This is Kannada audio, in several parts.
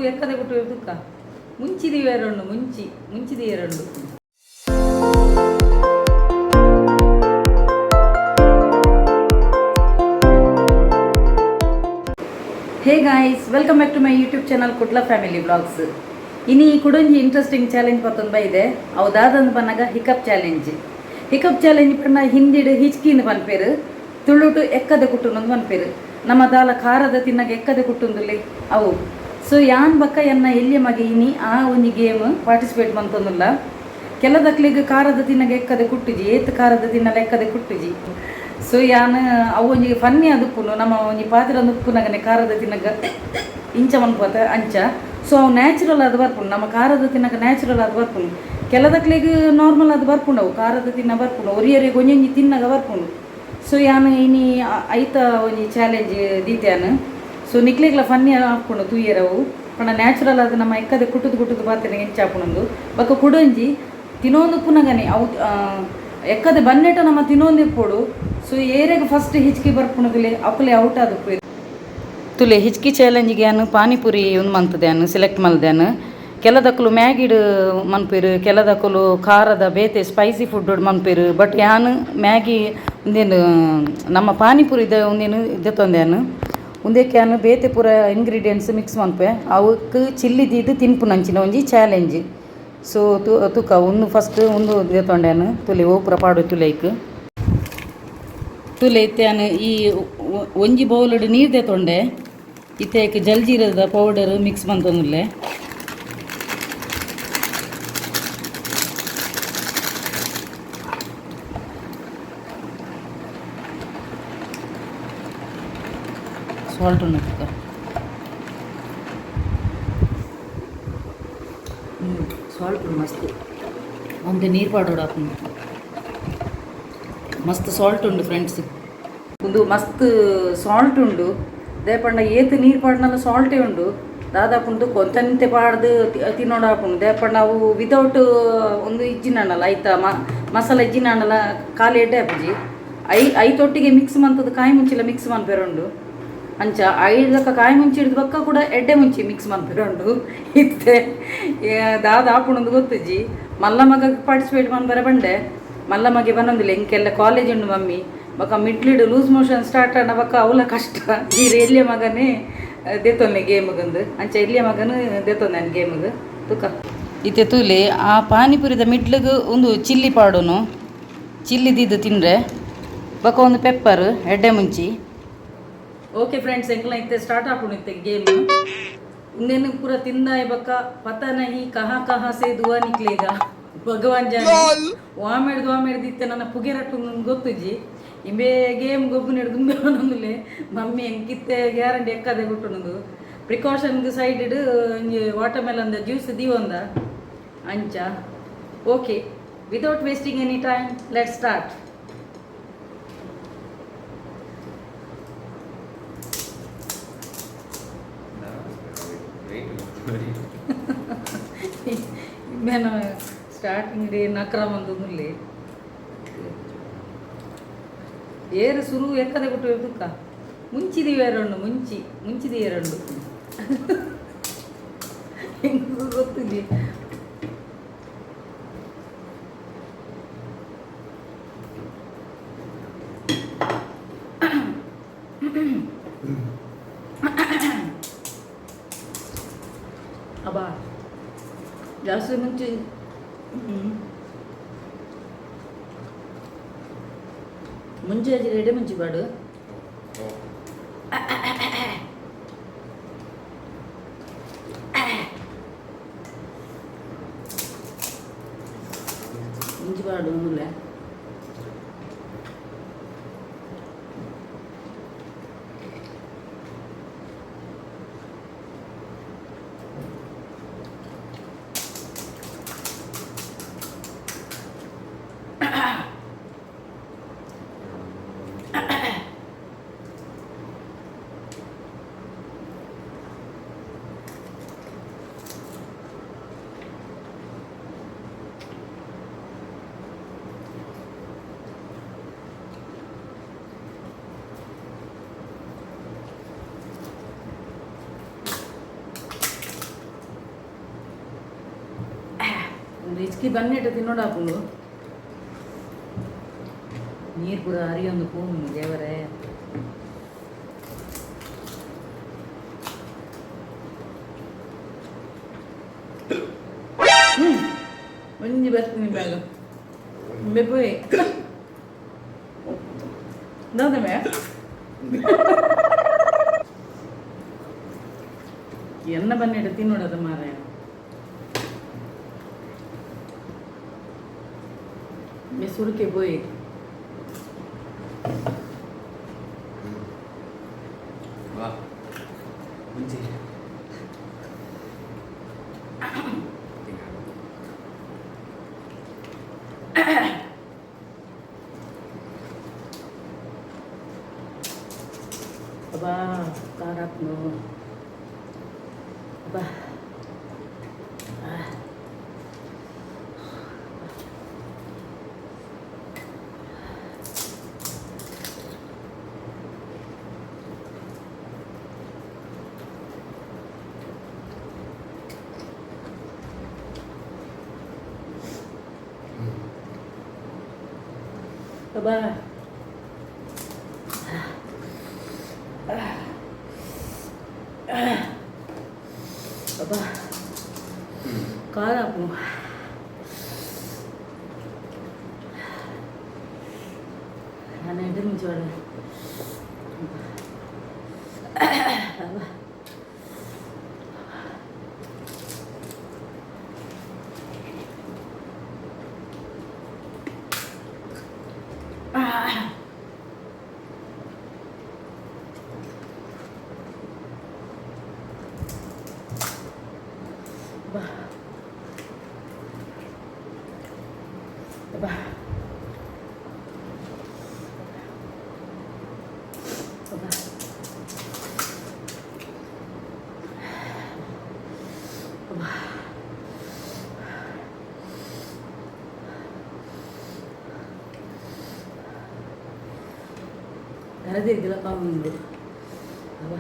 ఎక్కదే కుట్టు దుక్క ముంచిది వేరండు ముంచిది వేరండు. Hey guys, welcome back to my YouTube channel Kudla family vlogs. ಇನ್ನು ಈ ಕುಡೊಂಜಿ ಇಂಟ್ರೆಸ್ಟಿಂಗ್ ಚಾಲೆಂಜ್ ಪತ್ತೊಂದು ಬೈದೆ ಅವು ದಾದಂದು ಪನ್ನಾಗ ಹಿಕಪ್ ಚಾಲೆಂಜ್ ಪನ್ನ ಹಿಂದಿಡು ಹಿಚ್ಕಿಂದು ಪನ್ಪೇರು ತುಳುಟು ಎಕ್ಕದ ಕುಟ್ಟುನೊಂದು ಪನ್ಪೇರು ನಮ್ಮ ದಾಲ ಖಾರದ ತಿನ್ನಾಗ ಎಕ್ಕದ ಕುಟ್ಟುಂದುಲಿ ಅವು. ಸೊ ಯಾನ್ ಬಕ್ಕ ಎನ್ನ ಎಲ್ಲಿಯ ಮಗೆ ಇನಿ ಆ ಒಂದು ಗೇಮ್ ಪಾರ್ಟಿಸಿಪೇಟ್ ಮಂತೊಂದುಲ್ಲ. ಕೆಲದಕ್ಲಿಗೆ ಖಾರದ ತಿನ್ನಾಗ ಎಕ್ಕದೆ ಕುಟ್ಟುಜಿ ಏತ್ ಖಾರದ ತಿನ್ನಲ ಎಕ್ಕದೆ ಕುಟ್ಟುಜಿ. ಸೊ ಯಾನ್ ಅವು ಒಂಜಿ ಫನ್ನಿ ಅದುಪ್ಪುನು ನಮ್ಮ ಒಂಜಿ ಪಾತ್ರ ಉಪ್ಪುನಾಗನೆ ಖಾರದ ತಿನ್ನಗ ಇಂಚ ಮನ್ಪೋತ ಅಂಚ. ಸೊ ಅವು ನ್ಯಾಚುರಲ್ ಅದು ಬರ್ಪುಂಡು, ನಮ್ಮ ಖಾರದ ತಿನ್ನಗ ನ್ಯಾಚುರಲ್ ಅದು ಬರ್ಪುಂಡು. ಕೆಲದಕ್ಲಿಗೆ ನಾರ್ಮಲ್ ಅದು ಬರ್ಪುಂಡು, ಅವು ಖಾರದ ತಿನ್ನ ಬರ್ಪುಂಡು, ಒರಿಯರಿಗೆ ಒಂಜೊಂಜಿ ತಿನ್ನಗ ಬರ್ಪುಂಡು. ಸೊ ಯಾನ್ ಇನಿ ಐತ ಒಂಜಿ ಚಾಲೆಂಜ್ ದೀತ್ಯಾನ್. ಸೊ ನಿಕ್ಲಿಗ್ಲ ಫನ್ನಿ ಹಾಕ್ಕೊಂಡು ತೂಯರವು ಪಂಡ ನ್ಯಾಚುರಲ್ ಅದು ನಮ್ಮ ಎಕ್ಕದೆ ಕುಟ್ಟುದು ಬಾತಿನ ಎಂಚ ಹಾಪುಣೊಂದು ಬೊಕ್ಕ ಕುಡೊಂಜಿ ತಿನ್ನೊಂದು ಉಪ್ಪುನಗನೆ ಅವು ಎಕ್ಕದೆ ಬನ್ನೆಟ ನಮ್ಮ ತಿನ್ನೊಂದು ಇಪ್ಪೋಡು. ಸೊ ಏರೆಗೆ ಫಸ್ಟ್ ಹಿಚ್ಕಿ ಬರ್ಪುಣದುಲೆ ಅಕ್ಕಲೆ ಔಟ್ ಆದುಪ್ಪು ತುಲೆ ಹಿಚ್ಕಿ ಚಾಲೆಂಜಿಗೆ ನಾನು ಪಾನಿಪುರಿ ಒಂದು ಮಂತದೆ ನಾನು ಸೆಲೆಕ್ಟ್ ಮಲ್ದೇನು. ಕೆಲದಕ್ಕಲು ಮ್ಯಾಗಿಡ್ ಮನ್ಪೇರು, ಕೆಲದಕ್ಕಲು ಖಾರದ ಬೇತೆ ಸ್ಪೈಸಿ ಫುಡ್ ಮನ್ಪೇರು. ಬಟ್ ಯಾನು ಮ್ಯಾಗಿ ಒಂದೇನು ನಮ್ಮ ಪಾನಿಪುರಿದ ಒಂದೇನು ಇದೆ ತಂದೇನು ಒಂದಕ್ಕೆ ನಾನು ಬೇತೆ ಪೂರ ಇಂಗ್ರೀಡಿಯೆಂಟ್ಸ್ ಮಿಕ್ಸ್ ಮನ್ಪೆ ಅವಕ್ಕೆ ಚಿಲ್ಲಿದಿದ್ದು ತಿನ್ಪು ನಂಚಿನ ಒಂಜಿ ಚಾಲೆಂಜ್. ಸೊ ತುಕ ಒಂದು ಫಸ್ಟ್ ಒಂದು ಇದೆ ತೊಂಡೇನು ತುಲೆ ಓ ಪೂರ ಪಾಡು ತುಲೆಕ್ ತುಲೆ ಇತ್ಯಾನು ಈ ಒಂಜಿ ಬೌಲಡ್ ನೀರ್ದೆ ತೊಂಡೆ ಇತ್ತೇಕ್ ಜಲ್ಜೀರದ ಪೌಡರ್ ಮಿಕ್ಸ್ ಮಂತೊಂದುಲ್ಲೆ. ಸಾಲ್ಟ್ ಉಂಡು ತುಕ ಸಾಲ್ಟ್ ಉಂಡು ಮಸ್ತ್ ಒಂದೆ ನೀರು ಪಾಡೋಡು ಹಾಕೊಂಡು ಮಸ್ತ್ ಸಾಲ್ಟ್ ಉಂಡು ಫ್ರೆಂಡ್ಸ್. ಒಂದು ಮಸ್ತ್ ಸಾಲ್ಟ್ ಉಂಡು ದೇಪಂಡ ಏತ್ ನೀರು ಪಾಡ್ನಲ್ಲ ಸಾಲ್ಟೇ ಉಂಡು ದಾದಾಪುಂಡು ಕೊಂತಂತೆ ಪಾಡ್ದು ತಿನ್ನೋಡು ಹಾಕೊಂಡು ದೇಪಂಡ ಅವು ವಿದೌಟ್ ಒಂದು ಇಜ್ಜಿನಣ್ಣಲ್ಲ ಆಯ್ತಾ ಮಸಾಲ ಇಜ್ಜಿನಣ್ಣಲ್ಲ ಖಾಲಿ ಎಡ್ಡೆ ಹಾಪುಜಿ ಐತೊಟ್ಟಿಗೆ ಮಿಕ್ಸ್ ಮಂತದ್ದು ಕಾಯಿ ಮುಂಚಿಲ್ಲ ಮಿಕ್ಸ್ ಮನ್ಪೇರುಂಡು ಅಂಚ ಐದಕ್ಕ ಕಾಯಿ ಮುಂಚಿ ಹಿಡಿದು ಬಕ್ಕ ಕೂಡ ಎಡ್ಡೆ ಮುಂಚಿ ಮಿಕ್ಸ್ ಮನ್ಪೇರುಂಡು ಇತ್ತೆ ದಾದ ಹಾಪುಣೊಂದು ಗೊತ್ತುಜಿ. ಮಲ್ಲ ಮಗ ಪಾರ್ಟಿಸಿಪೇಟ್ ಮನ್ಬರ ಬಂಡೆ ಮಲ್ಲ ಮಗೆ ಬನ್ನೊಂದಿಲ್ಲ ಇಂಕೆಲ್ಲ ಕಾಲೇಜ್ ಉಂಡು ಮಮ್ಮಿ ಬಕ್ಕ ಮಿಡ್ಲಿಡು ಲೂಸ್ ಮೋಷನ್ ಸ್ಟಾರ್ಟ್ ಆಡ ಬಕ್ಕ ಅವಲ ಕಷ್ಟ ನೀರು ಎಲ್ಲಿಯ ಮಗನೇ ದೆತ್ತೊನ್ನೆ ಗೇಮ್ಗಂದು ಅಂಚ ಎಲ್ಲಿಯ ಮಗನು ದೆತ್ತೊಂದೆ ನಾನು ಗೇಮ್ಗೆ ತುಕ ಇತ್ತೆ ತೂಲೆ ಆ ಪಾನಿಪುರಿದ ಮಿಡ್ಲಿಗೆ ಒಂದು ಚಿಲ್ಲಿ ಪಾಡೋನು ಚಿಲ್ಲಿದಿದ್ದು ತಿಂದರೆ ಬಕ್ಕ ಒಂದು ಪೆಪ್ಪರ್ ಎಡ್ಡೆ ಮುಂಚಿ. ಓಕೆ ಫ್ರೆಂಡ್ಸ್ ಎಂಕ್ಲ ಇತ್ತೆ ಸ್ಟಾರ್ಟ್ ಹಾಕೊಂಡು ಇತ್ತೆ ಗೇಮ್ ಇನ್ನೇನು ಪೂರ ತಿಂದಾಯ ಬಕ್ಕ ಪತ ನಹಿ ಕಹಾ ಸೇ ದುವಾ ನಿಕ್ಲೇಗ ಭಗವಾನ್ ಜಾನೆ ವಾಮೆಡ್ದಿತ್ತೆ ನನ್ನ ಪುಗೆರಟ್ಟು ಗೊತ್ತುಜಿ ಇಂಬೆ ಗೇಮ್ ಗೊಬ್ಬು ನೆಡ್ದುಂಬೆ ಅನ್ನೊಂದುಲೆ ಮಮ್ಮಿ ಎಂಕಿತ್ತೆ ಗ್ಯಾರಂಟಿ ಎಕ್ಕದೆ ಕೊಟ್ಟುನದು ಪ್ರಿಕಾಷನ್ಗೆ ಸೈಡ್ ವಾಟರ್ ಮೆಲನ್ ಜ್ಯೂಸ್ ದೀವೊಂದ ಅಂಚ. Okay without wasting any time let start. నేను స్టార్టింగ్ డే నక్రమందులే ಏರು ಸುರು ಎಕ್ಕದೆ ಕೊಟ್ಟು ದುಕ್ಕ ಮುಂಚಿದಿ ಎರಡು ಮುಂಚಿದಿ ಎರಡು ಹೆಂಗೂ ಗೊತ್ತಿದೆ. ಅಬ್ಬಾ ಜಾಸ್ತಿ ಮುಂಚೆ ಮುಂಚೆ ರೆಡಿ ಮುಂಚೆ ಬಾಡು ಮುಂಚೆ ಬಾಡು ಮುಲ್ಲ ಹೆಚ್ಚಿಗೆ ಬನ್ನಿಟ್ಟು ತಿನ್ನೋಡು ಹಾಕೊಂಡು ನೀರು ಪೂರ ಹರಿಯೊಂದು ಪೂನು ದೇವರೇ. ಒಂಜಿ ಬರ್ತೀನಿ ಬ್ಯಾಗ ಬೆಪ್ಪೋಯ್ ನೋದಮೆ ಎನ್ನ ಬನ್ನಿಟ್ಟು ತಿನ್ನೋಡದ ಮಾರಾಯ. ಸುರುಕೆ போய் வா முஞ்சி அப்பா காராப்னோ அப்பா Coba. Coba. Kalau aku aneh itu mencoba. Apa? Apa? Apa? Apa? Karena dia gila kamu dulu. Apa?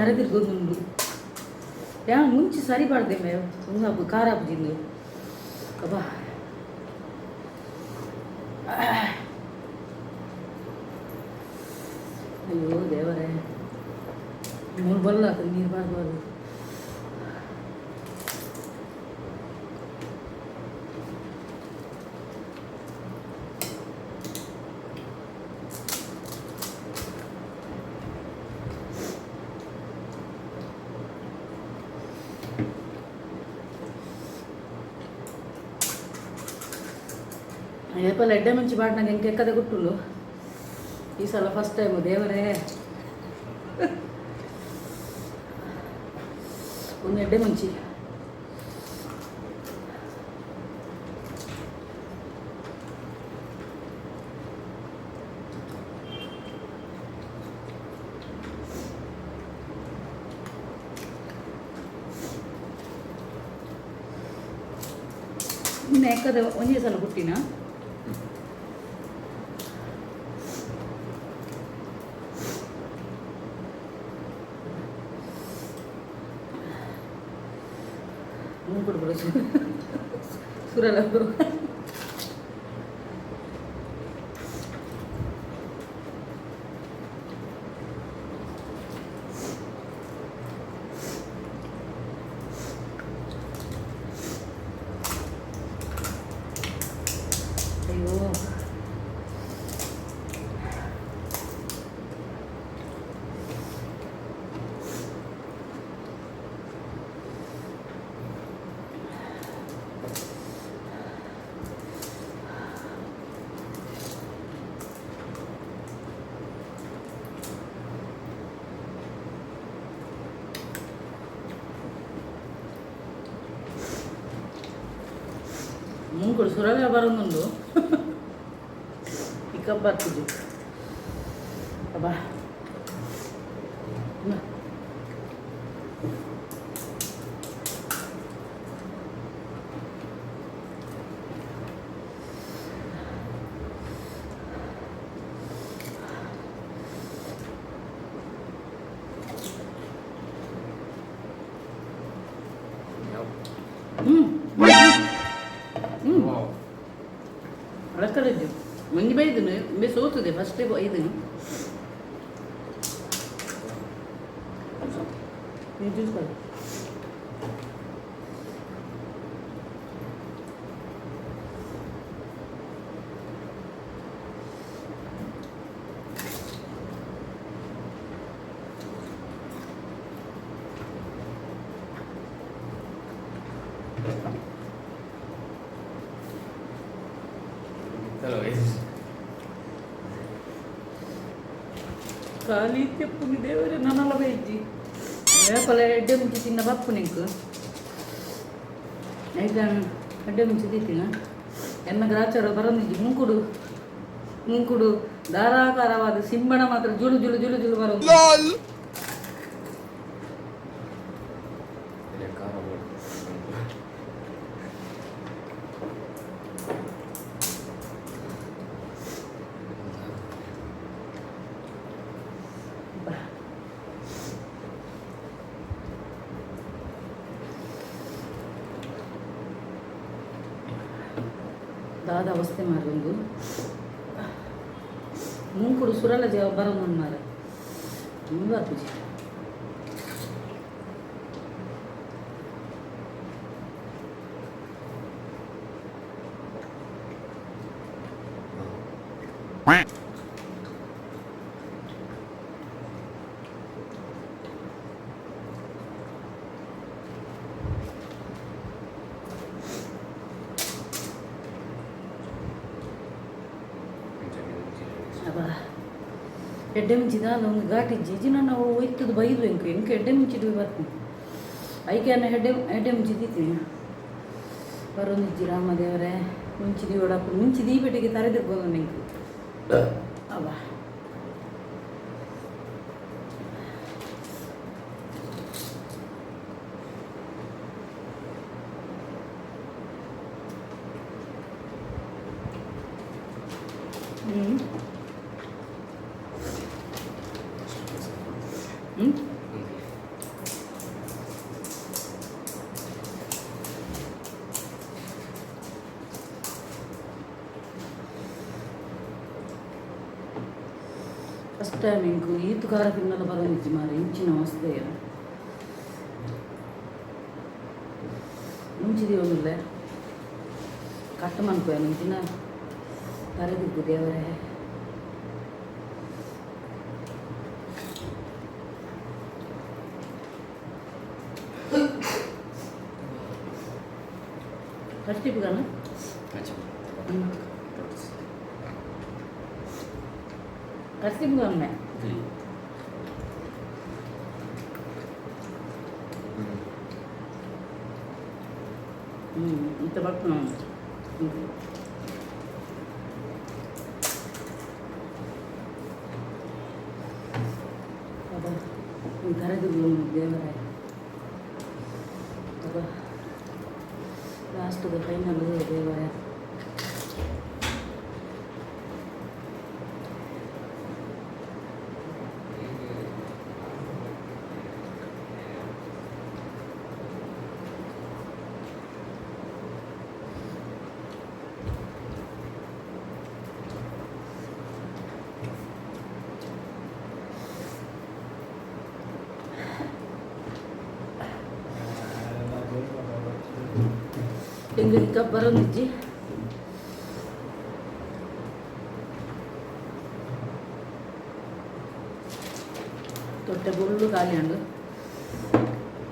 Cara dulu. Yang munci sari pada deh, enggak berkarap jindu. Apa? Ayo, dewa deh. Mau bola ke nirban baru. Apple ಎಡ್ಡೆ ಮುಂಚೆ ಬಾಟ್ನಾಗ ಹೆಂಗೆ ಕೆಕ್ಕದೆ ಕೊಟ್ಟುಲು ಈ ಸಲ ಫಸ್ಟ್ ಟೈಮು ದೇವರೇ ಒಂದು ಎಡ್ಡೆ ಮುಂಚಿ ಇನ್ನು ಎಕ್ಕದ ಒಂದೇ ಸಲ ಕೊಟ್ಟಿನ ಕೊಡ್ಬಿಡು ಸುರಲ್ಲ ಅಯ್ಯೋ ముంకుడు సురగా బరుందుండు ఇక ಹಿಕಪ್ ಬರ್ತಿದ್ವಿ ಅಬ್ಬಾ ಅಳಕಳಿದ್ದು ಮಂದಿ ಬೈದನು ಒಮ್ಮೆ ಸೋತದೆ ಫಸ್ಟೇ ಬೈದನು ನೀವು చూసుకోవాలి Hello guys. ಖಾಲಿ ತೆಪ್ಪುನಿ ದೇವರೇ ನನ್ನಲ್ಲ ಬೈಜಿ రేపలే ఎడ్డే ముంచి తిన్న పప్పు నీకు అయితే ఎడ్డే ముంచి తిన్నా ಎನ್ನ ಗ್ರಾಚಾರ ಬರೋದಿಜ್ಜಿ ಮುಂಕುಡು ಧಾರಾಕಾರವಾದ ಸಿಂಬಣ ಮಾತ್ರ ಜುಳು ಜುಳು ಜುಳು ಜುಳು ಬರೋದು Ele é cara, amor. ದಾದ ಅವಸ್ಥೆ ಮಾರೊಂದು ಮುಂಕುಡು ಸುರಲ ಜವ ಬರೋದು ಮಾರ ತುಂಬ ಪೂಜೆ ಅಬ್ಬಾ ಎಡ್ಡೆ ಮುಂಚಿದ ಒಂದು ಘಾಟಿ ಜಿಜಿನ ನಾವು ಒಯ್ತದ್ದು ಬೈದು ಎಂಕ ಎಡ್ಡೆ ಮುಂಚಿದ್ವಿ ಬರ್ತೀನಿ ಐಕೆ ಎಡ್ಡೆ ಮುಂಚಿದ್ದೀತೀನಿ ಬರೋನಿಜ್ಜಿ ರಾಮದೇವರೇ ಮುಂಚಿದಿ ಓಡಾಪು ಮುಂಚಿದಿ ಬೆಟ್ಟಿಗೆ ತರೆದಿರ್ಬೋದು ನಿಂಗೆ ಅಬ್ಬಾ ಫಸ್ಟ್ ಟೈಮ್ ಇಂಕು ಈತು ಖಾರ ತಿನ್ನಲು ಬರೋನಿಜ್ಜಿ ಮಾರಿ ಇಂಚಿನ ಅವಸ್ಥೆ ಮುಂಚಿದಿ ಒಂದಿಲ್ಲ ಕಟ್ಟ ಮನ್ಕೋಯ ಇಂಚಿನ ತರೆದಿದ್ದು ದೇವರೇ ಫಸ್ಟ್ ಇಪ್ಗಾನ Macam. ಫಸ್ಟ್ ಇಪ್ಗಾನೆ ಇಂತ ಬರ್ತು ನಾನು ತರೆದಿದ್ದು ದೇವರೇ ಲಾಸ್ಟ್ದು ಫೈನಲ್ ದೇವರೇ ಹಿಂಗೆ ಹಿಕಪ್ ಬರೋನಿಜ್ಜಿ ತೊಟ್ಟೆ ಫುಲ್ಲು ಖಾಲಿ ಅಂಡು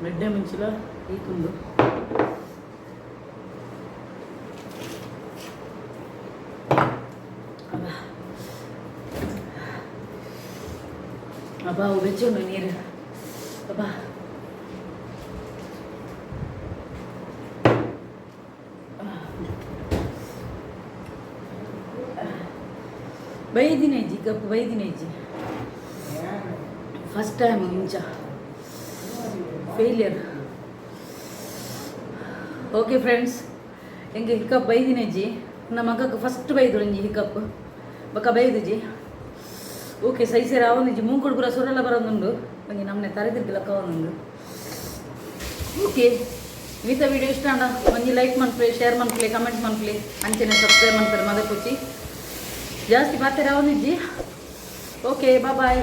ಮೆಡ್ಡೆ ಮುಂಚಿಲ ಈಕುಂಡು ಅಬ್ಬಾ ಅವು ಬೆಚ್ಚುಂಡು ನೀರು ಅಬ್ಬಾ ಬೈದಿನೇಜಿ ಕಪ್ಪು ಬೈದಿನೇಜಿ ಫಸ್ಟ್ ಟೈಮ್ ಇಂಚ ಫೇಲಿಯರ್. ಓಕೆ ಫ್ರೆಂಡ್ಸ್, ಹೆಂಗೆ ಹಿಕಪ್ ಬೈದಿನೇಜಿ ನಮ್ಮ ಮಗಕ್ಕೆ ಫಸ್ಟ್ ಬೈದ್ರು ಒಂಜಿ ಹಿಕಪ್ ಬೊಕ್ಕ ಬೈದುಜಿ. ಓಕೆ ಸೈ ಸೇರಿ ಅವನಿಜಿ ಮೂಂಕುಡು ಪೂರ ಸುರೆಲ್ಲ ಬರೋದುಂಡು ಒಂಜಿ ನಮ್ಮನೆ ತಲೆದಿರ್ಗಿಲಕ್ಕ ಅವನುಂಡು. ಓಕೆ ಮಿತ ವಿಡಿಯೋ ಇಷ್ಟ ಅಂಡ ಒಂಜಿ ಲೈಕ್ ಮನ್ಪ್ಲೆ, ಶೇರ್ ಮನ್ಪ್ಲೆ, ಕಮೆಂಟ್ ಮನ್ಪ್ಲೆ, ಅಂಚೆನೆ ಸಬ್ಸ್ಕ್ರೈಬ್ ಮಾಡ್ತಾರೆ ಮದ ಕುಚ್ಚಿ ಜಾಸ್ತಿ ಬರ್ತಾರೆ ಅವನಿಜ್ಜಿ. Okay bye.